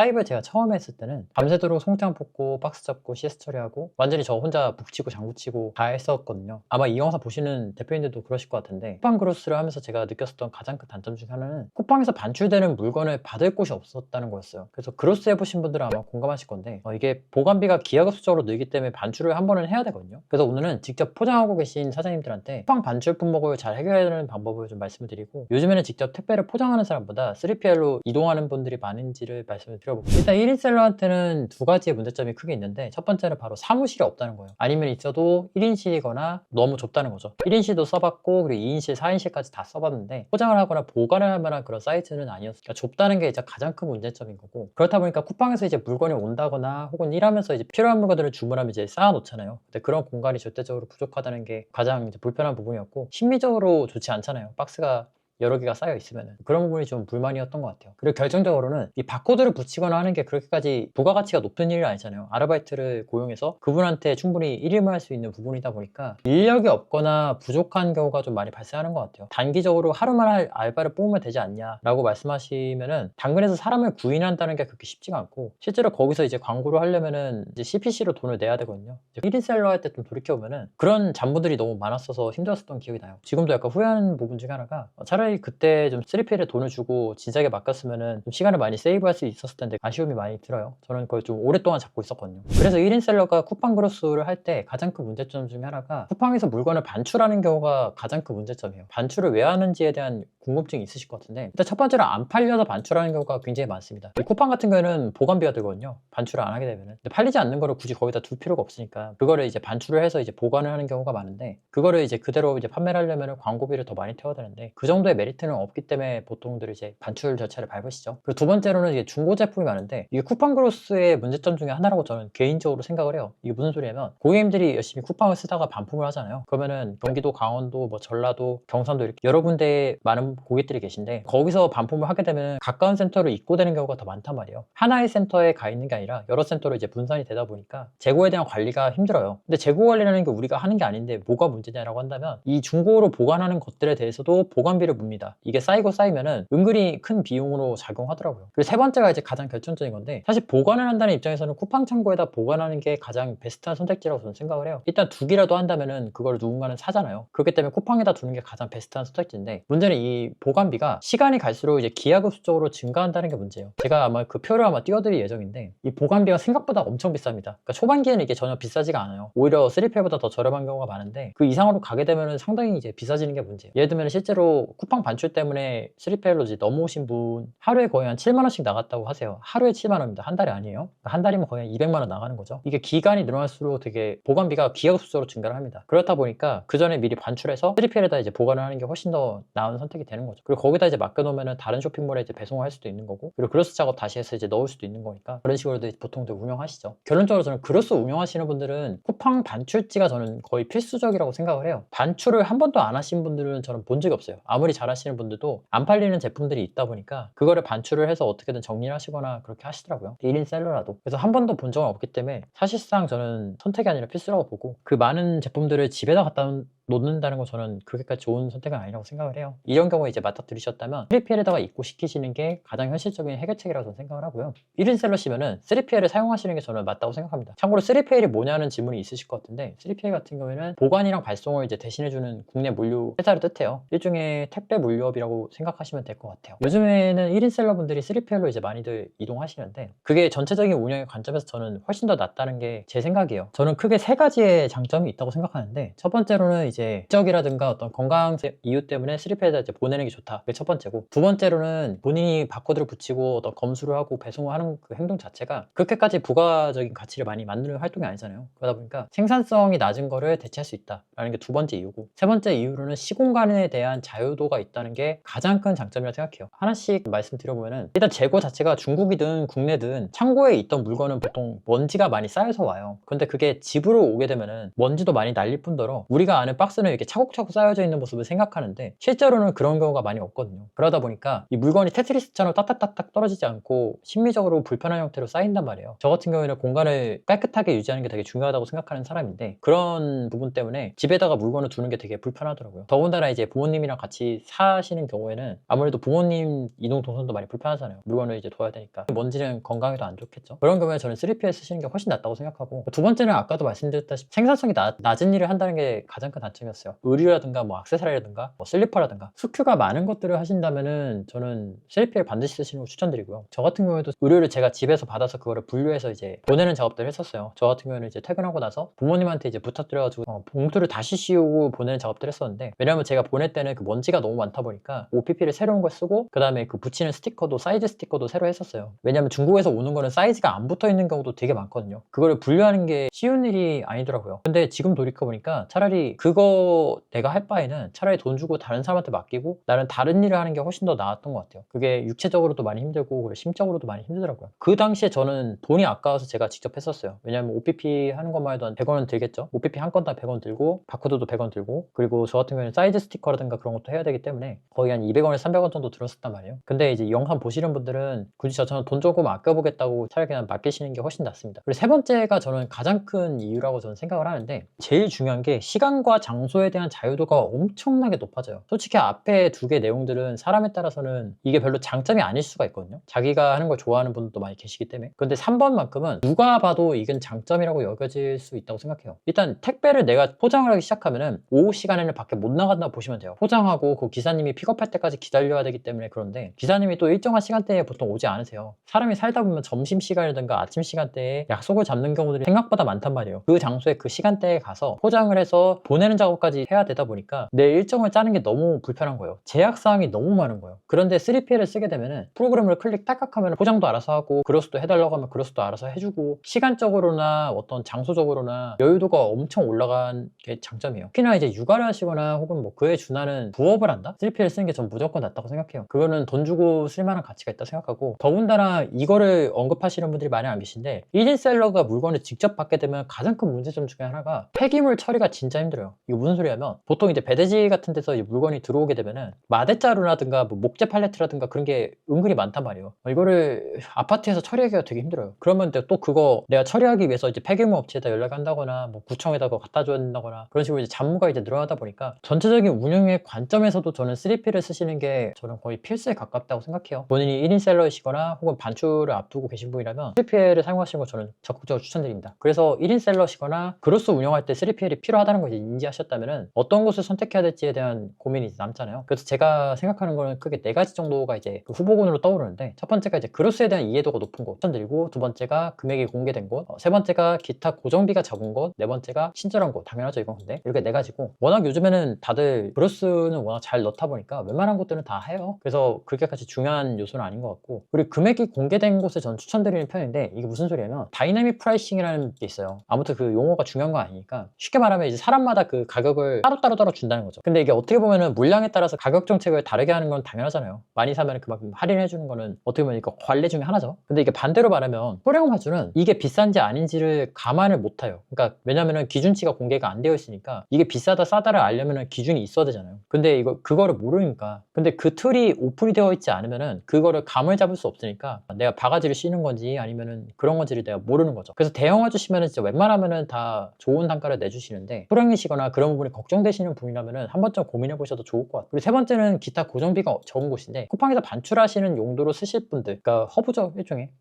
타입을 제가 처음 했을 때는 밤새도록 송장 뽑고 박스 접고 CS 처리하고 완전히 저 혼자 북치고 장구치고 다 했었거든요. 아마 이 영상 보시는 대표님들도 그러실 것 같은데, 쿠팡 그로스를 하면서 제가 느꼈었던 가장 큰 단점 중 하나는 쿠팡에서 반출되는 물건을 받을 곳이 없었다는 거였어요. 그래서 그로스 해보신 분들은 아마 공감하실 건데, 이게 보관비가 기하급수적으로 늘기 때문에 반출을 한 번은 해야 되거든요. 그래서 오늘은 직접 포장하고 계신 사장님들한테 쿠팡 반출 품목을 잘 해결하는 방법을 좀 말씀을 드리고, 요즘에는 직접 택배를 포장하는 사람보다 3PL로 이동하는 분들이 많은지를 말씀을 드려볼게요. 일단 1인 셀러한테는 두 가지의 문제점이 크게 있는데, 첫 번째는 바로 사무실이 없다는 거예요. 아니면 있어도 1인실이거나 너무 좁다는 거죠. 1인실도 써봤고 그리고 2인실, 4인실까지 다 써봤는데 포장을 하거나 보관을 할 만한 그런 사이즈는 아니었어요. 그러니까 좁다는 게 이제 가장 큰 문제점인 거고, 그렇다 보니까 쿠팡에서 이제 물건이 온다거나 혹은 일하면서 이제 필요한 물건들을 주문하면 이제 쌓아놓잖아요. 근데 그런 공간이 절대적으로 부족하다는 게 가장 이제 불편한 부분이었고, 심리적으로 좋지 않잖아요. 박스가 여러 개가 쌓여 있으면 그런 부분이 좀 불만이었던 것 같아요. 그리고 결정적으로는 이 바코드를 붙이거나 하는 게 그렇게까지 부가가치가 높은 일이 아니잖아요. 아르바이트를 고용해서 그분한테 충분히 일임을 할 수 있는 부분이다 보니까 인력이 없거나 부족한 경우가 좀 많이 발생하는 것 같아요. 단기적으로 하루만 할 알바를 뽑으면 되지 않냐라고 말씀하시면은, 당근에서 사람을 구인한다는 게 그렇게 쉽지가 않고, 실제로 거기서 이제 광고를 하려면은 이제 CPC로 돈을 내야 되거든요. 1인 셀러 할 때 좀 돌이켜보면은 그런 잡무들이 너무 많았어서 힘들었던 기억이 나요. 지금도 약간 후회하는 부분 중에 하나가, 차라리 그때 좀 3PL에 돈을 주고 진작에 맡겼으면은 좀 시간을 많이 세이브할 수 있었을 텐데 아쉬움이 많이 들어요. 저는 그걸 좀 오랫동안 잡고 있었거든요. 그래서 1인 셀러가 쿠팡 그로스를 할 때 가장 큰 문제점 중에 하나가, 쿠팡에서 물건을 반출하는 경우가 가장 큰 문제점이에요. 반출을 왜 하는지에 대한 궁금증이 있으실 것 같은데, 일단 첫 번째로 안 팔려서 반출하는 경우가 굉장히 많습니다. 이 쿠팡 같은 경우에는 보관비가 들거든요. 반출을 안 하게 되면은. 근데 팔리지 않는 거를 굳이 거기다 둘 필요가 없으니까 그거를 이제 반출을 해서 이제 보관을 하는 경우가 많은데, 그거를 이제 그대로 이제 판매를 하려면 광고비를 더 많이 태워야 되는데 그 정도의 메리트는 없기 때문에 보통들 이제 반출 절차를 밟으시죠. 그리고 두 번째로는 이게 중고 제품이 많은데, 이게 쿠팡 그로스의 문제점 중에 하나라고 저는 개인적으로 생각을 해요. 이게 무슨 소리냐면, 고객님들이 열심히 쿠팡을 쓰다가 반품을 하잖아요. 그러면은 경기도, 강원도, 뭐 전라도, 경상도 이렇게 여러 군데에 많은 고객들이 계신데, 거기서 반품을 하게 되면 가까운 센터를 입고되는 경우가 더 많단 말이에요. 하나의 센터에 가 있는 게 아니라 여러 센터로 이제 분산이 되다 보니까 재고에 대한 관리가 힘들어요. 근데 재고 관리라는 게 우리가 하는 게 아닌데 뭐가 문제냐라고 한다면, 이 중고로 보관하는 것들에 대해서도 보관비를 묻니다. 이게 쌓이고 쌓이면은 은근히 큰 비용으로 작용하더라고요. 그리고 세 번째가 이제 가장 결정적인 건데, 사실 보관을 한다는 입장에서는 쿠팡 창고에다 보관하는 게 가장 베스트한 선택지라고 저는 생각을 해요. 일단 두기라도 한다면은 그걸 누군가는 사잖아요. 그렇기 때문에 쿠팡에다 두는 게 가장 베스트한 선택지인데, 문제는 이 보관비가 시간이 갈수록 이제 기하급수적으로 증가한다는 게 문제예요. 제가 아마 그 표를 아마 띄워드릴 예정인데, 이 보관비가 생각보다 엄청 비쌉니다. 그러니까 초반기에는 이게 전혀 비싸지가 않아요. 오히려 3PL보다 더 저렴한 경우가 많은데, 그 이상으로 가게 되면은 상당히 이제 비싸지는 게 문제예요. 예를 들면 실제로 쿠팡 반출 때문에 3PL로 이제 넘어오신 분 하루에 거의 한 7만 원씩 나갔다고 하세요. 하루에 7만 원입니다. 한 달이 아니에요. 그러니까 한 달이면 거의 한 200만 원 나가는 거죠. 이게 기간이 늘어날수록 되게 보관비가 기하급수적으로 증가를 합니다. 그렇다 보니까 그 전에 미리 반출해서 3PL에다 이제 보관을 하는 게 훨씬 더 나은 선택이 되는 거죠. 그리고 거기다 이제 맡겨놓으면은 다른 쇼핑몰에 이제 배송을 할 수도 있는 거고, 그리고 그로스 작업 다시 해서 이제 넣을 수도 있는 거니까 그런 식으로도 보통들 운영하시죠. 결론적으로 저는 그로스 운영하시는 분들은 쿠팡 반출지가 저는 거의 필수적이라고 생각을 해요. 반출을 한 번도 안 하신 분들은 저는 본 적이 없어요. 아무리 잘하시는 분들도 안 팔리는 제품들이 있다 보니까 그거를 반출을 해서 어떻게든 정리를 하시거나 그렇게 하시더라고요. 1인 셀러라도. 그래서 한 번도 본 적은 없기 때문에 사실상 저는 선택이 아니라 필수라고 보고, 그 많은 제품들을 집에다 갖다 놓는다는 건 저는 그렇게까지 좋은 선택은 아니라고 생각을 해요. 이런 경우에 이제 맡아 들이셨다면 3PL에다가 입고시키시는 게 가장 현실적인 해결책이라고 저는 생각을 하고요. 1인 셀러시면은 3PL을 사용하시는 게 저는 맞다고 생각합니다. 참고로 3PL이 뭐냐는 질문이 있으실 것 같은데, 3PL 같은 경우에는 보관이랑 발송을 이제 대신해주는 국내 물류 회사를 뜻해요. 일종의 택배 물류업이라고 생각하시면 될 것 같아요. 요즘에는 1인 셀러분들이 3PL로 이제 많이들 이동하시는데, 그게 전체적인 운영의 관점에서 저는 훨씬 더 낫다는 게 제 생각이에요. 저는 크게 세 가지의 장점이 있다고 생각하는데, 첫 번째로는 이제 국적이라든가 어떤 건강 이유 때문에 3PL에다 이제 보내는 게 좋다. 그게 첫 번째고, 두 번째로는 본인이 바코드를 붙이고 어떤 검수를 하고 배송을 하는 그 행동 자체가 그렇게까지 부가적인 가치를 많이 만드는 활동이 아니잖아요. 그러다 보니까 생산성이 낮은 거를 대체할 수 있다라는 게 두 번째 이유고, 세 번째 이유로는 시공간에 대한 자유도가 있다는 게 가장 큰 장점이라고 생각해요. 하나씩 말씀드려보면은, 일단 재고 자체가 중국이든 국내든 창고에 있던 물건은 보통 먼지가 많이 쌓여서 와요. 근데 그게 집으로 오게 되면은 먼지도 많이 날릴 뿐더러 우리가 아는 박스 박스는 이렇게 차곡차곡 쌓여져 있는 모습을 생각하는데 실제로는 그런 경우가 많이 없거든요. 그러다 보니까 이 물건이 테트리스처럼 딱딱딱딱 떨어지지 않고 심미적으로 불편한 형태로 쌓인단 말이에요. 저 같은 경우에는 공간을 깨끗하게 유지하는 게 되게 중요하다고 생각하는 사람인데 그런 부분 때문에 집에다가 물건을 두는 게 되게 불편하더라고요. 더군다나 이제 부모님이랑 같이 사시는 경우에는 아무래도 부모님 이동 동선도 많이 불편하잖아요. 물건을 이제 둬야 되니까 먼지는 건강에도 안 좋겠죠. 그런 경우에 저는 3PL 쓰시는 게 훨씬 낫다고 생각하고, 두 번째는 아까도 말씀드렸다시피 생산성이 낮은 일을 한다는 게 가장 큰 단점이었어요. 의류라든가 뭐 액세서리라든가 뭐 슬리퍼라든가 수큐가 많은 것들을 하신다면은 저는 3PL 반드시 쓰시는 걸 추천드리고요. 저 같은 경우에도 의류를 제가 집에서 받아서 그거를 분류해서 이제 보내는 작업들을 했었어요. 저 같은 경우에는 이제 퇴근하고 나서 부모님한테 이제 부탁드려가지고 봉투를 다시 씌우고 보내는 작업들을 했었는데, 왜냐면 제가 보낼 때는 그 먼지가 너무 많다 보니까 OPP를 새로운 걸 쓰고 그 다음에 그 붙이는 스티커도 사이즈 스티커도 새로 했었어요. 왜냐면 중국에서 오는 거는 사이즈가 안 붙어 있는 경우도 되게 많거든요. 그거를 분류하는 게 쉬운 일이 아니더라고요. 근데 지금 돌이켜보니까 차라리 그거 내가 할 바에는 차라리 돈 주고 다른 사람한테 맡기고 나는 다른 일을 하는 게 훨씬 더 나았던 것 같아요. 그게 육체적으로도 많이 힘들고 그리고 심적으로도 많이 힘들더라고요. 그 당시에 저는 돈이 아까워서 제가 직접 했었어요. 왜냐면 OPP 하는 것만 해도 한 100원은 들겠죠. OPP 한 건당 100원 들고 바코드도 100원 들고, 그리고 저 같은 경우에는 사이즈 스티커라든가 그런 것도 해야 되기 때문에 거의 한 200원에서 300원 정도 들었었단 말이에요. 근데 이제 이 영상 보시는 분들은 굳이 저처럼 돈 조금 아껴보겠다고 차라리 그냥 맡기시는 게 훨씬 낫습니다. 그리고 세 번째가 저는 가장 큰 이유라고 저는 생각을 하는데, 제일 중요한 게 시간과 장소에 대한 자유도가 엄청나게 높아져요. 솔직히 앞에 두 개 내용들은 사람에 따라서는 이게 별로 장점이 아닐 수가 있거든요. 자기가 하는 걸 좋아하는 분들도 많이 계시기 때문에. 근데 3번만큼은 누가 봐도 이건 장점이라고 여겨질 수 있다고 생각해요. 일단 택배를 내가 포장을 하기 시작하면은 오후 시간에는 밖에 못 나간다고 보시면 돼요. 포장하고 그 기사님이 픽업할 때까지 기다려야 되기 때문에. 그런데 기사님이 또 일정한 시간대에 보통 오지 않으세요. 사람이 살다 보면 점심시간이라든가 아침 시간대에 약속을 잡는 경우들이 생각보다 많단 말이에요. 그 장소에 그 시간대에 가서 포장을 해서 보내는 작업까지 해야 되다 보니까 내 일정을 짜는 게 너무 불편한 거예요. 제약사항이 너무 많은 거예요. 그런데 3PL을 쓰게 되면은 프로그램을 클릭 딱딱 하면 포장도 알아서 하고 그로스도 해달라고 하면 그로스도 알아서 해주고, 시간적으로나 어떤 장소적으로나 여유도가 엄청 올라간 게 장점이에요. 특히나 이제 육아를 하시거나 혹은 뭐 그에 준하는 부업을 한다? 3PL 쓰는 게 전 무조건 낫다고 생각해요. 그거는 돈 주고 쓸만한 가치가 있다고 생각하고, 더군다나 이거를 언급하시는 분들이 많이 안 계신데 1인 셀러가 물건을 직접 받게 되면 가장 큰 문제점 중에 하나가 폐기물 처리가 진짜 힘들어요. 이거 무슨 소리냐면 보통 이제 배대지 같은 데서 이제 물건이 들어오게 되면은 마대자루라든가 뭐 목재 팔레트라든가 그런 게 은근히 많단 말이에요. 이거를 아파트에서 처리하기가 되게 힘들어요. 그러면 또 그거 내가 처리하기 위해서 이제 폐기물 업체에다 연락한다거나 뭐 구청에다 그거 갖다 줘야 된다거나 그런 식으로 이제 잡무가 이제 늘어나다 보니까 전체적인 운영의 관점에서도 저는 3P를 쓰시는 게 저는 거의 필수에 가깝다고 생각해요. 본인이 1인 셀러이시거나 혹은 반출을 앞두고 계신 분이라면 3PL을 사용하시는 거 저는 적극적으로 추천드립니다. 그래서 1인 셀러시거나 그로스 운영할 때 3PL이 필요하다는 걸 인지하셨다면 어떤 곳을 선택해야 될지에 대한 고민이 남잖아요. 그래서 제가 생각하는 거는 크게 네 가지 정도가 이제 그 후보군으로 떠오르는데, 첫 번째가 이제 그로스에 대한 이해도가 높은 곳 추천드리고, 두 번째가 금액이 공개된 곳, 세 번째가 기타 고정비가 적은 곳, 네 번째가 친절한 곳. 당연하죠 이건. 근데 이렇게 네 가지고 워낙 요즘에는 다들 그로스는 워낙 잘 넣다 보니까 웬만한 곳들은 다 해요. 그래서 그렇게까지 중요한 요소는 아닌 것 같고, 그리고 금액이 공개된 곳을 전 추천드리는 편인데, 이게 무슨 소리냐면 다이나믹 프라이싱이라는 게 있어요. 아무튼 그 용어가 중요한 건 아니니까 쉽게 말하면 이제 사람마다 그 가격을 따로따로 준다는 거죠. 근데 이게 어떻게 보면은 물량에 따라서 가격 정책을 다르게 하는 건 당연하잖아요. 많이 사면 그만큼 할인해 주는 거는 어떻게 보면 이거 관례 중에 하나죠. 근데 이게 반대로 말하면 소량 화주는 이게 비싼지 아닌지를 감안을 못 해요. 그러니까 왜냐면은 기준치가 공개가 안 되어 있으니까 이게 비싸다 싸다를 알려면은 기준이 있어야 되잖아요. 근데 그거를 모르니까, 근데 그 틀이 오픈이 되어 있지 않으면은 그거를 감을 잡을 수 없으니까 내가 바가지를 씌는 건지 아니면은 그런 건지를 내가 모르는 거죠. 그래서 대형 화주시면은 진짜 웬만하면은 다 좋은 단가를 내주시는데, 소량이시거나 그런 부분이 걱정되시는 분이라면은 한 번쯤 고민해 보셔도 좋을 것 같아요. 그리고 세 번째는 기타 고정비가 적은 곳인데, 쿠팡에서 반출하시는 용도로 쓰실 분들, 그러니까 허브죠.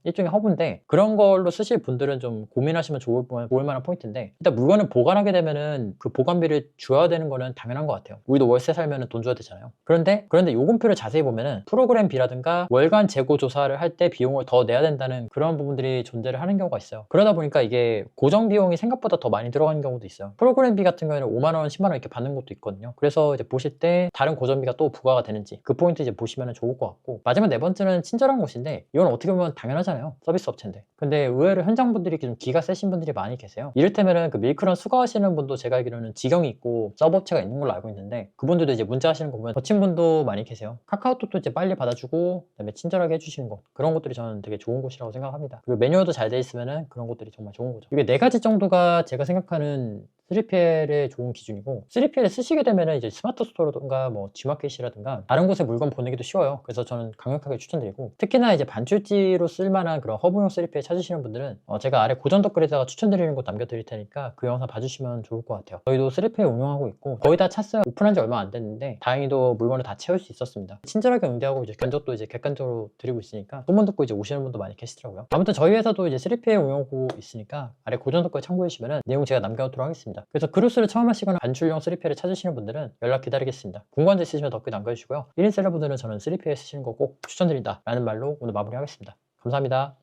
일종의 허브인데 그런 걸로 쓰실 분들은 좀 고민하시면 좋을 만한 포인트인데, 일단 물건을 보관하게 되면은 그 보관비를 줘야 되는 거는 당연한 것 같아요. 우리도 월세 살면은 돈 줘야 되잖아요. 그런데 요금표를 자세히 보면은 프로그램비라든가 월간 재고 조사를 할 때 비용을 더 내야 된다는 그런 부분들이 존재를 하는 경우가 있어요. 그러다 보니까 이게 고정 비용이 생각보다 더 많이 들어가는 경우도 있어요. 프로그램비 같은 경우에는 5만 원, 10만 원 이렇게 받는 것도 있거든요. 그래서 이제 보실 때 다른 고정비가 또 부과가 되는지 그 포인트 이제 보시면 좋을 것 같고, 마지막 네 번째는 친절한 곳인데, 이건 어떻게 보면 당연하잖아요. 서비스 업체인데. 근데 의외로 현장분들이 좀 기가 세신 분들이 많이 계세요. 이를테면은 그 밀크런 수거하시는 분도 제가 알기로는 직영이 있고 서브업체가 있는 걸로 알고 있는데, 그분들도 이제 문자 하시는 거 보면 거친 분도 많이 계세요. 카카오톡도 이제 빨리 받아주고 그다음에 친절하게 해주시는 거, 그런 것들이 저는 되게 좋은 곳이라고 생각합니다. 그리고 매뉴얼도 잘 돼 있으면은 그런 것들이 정말 좋은 거죠. 이게 4가지 정도가 제가 생각하는 3PL의 좋은 기준이고, 3PL을 쓰시게 되면은 이제 스마트 스토어라든가 뭐 G마켓이라든가 다른 곳에 물건 보내기도 쉬워요. 그래서 저는 강력하게 추천드리고, 특히나 이제 반출지로 쓸만한 그런 허브용 3PL 찾으시는 분들은 제가 아래 고정 댓글에다가 추천드리는 곳 남겨드릴 테니까 그 영상 봐주시면 좋을 것 같아요. 저희도 3PL 운영하고 있고 거의 다 찼어요. 오픈한 지 얼마 안 됐는데 다행히도 물건을 다 채울 수 있었습니다. 친절하게 응대하고 이제 견적도 이제 객관적으로 드리고 있으니까 소문 듣고 이제 오시는 분도 많이 계시더라고요. 아무튼 저희 회사도 이제 3PL 운영하고 있으니까 아래 고정 댓글 참고해 주시면 내용 제가 남겨놓도록 하겠습니다. 그래서 그루스를 처음 하시거나 반출용 3PL을 찾으시는 분들은 연락 기다리겠습니다. 궁금한 점 있으시면 댓글 남겨주시고요. 1인 셀러분들은 저는 3PL 쓰시는 거 꼭 추천드린다 라는 말로 오늘 마무리하겠습니다. 감사합니다.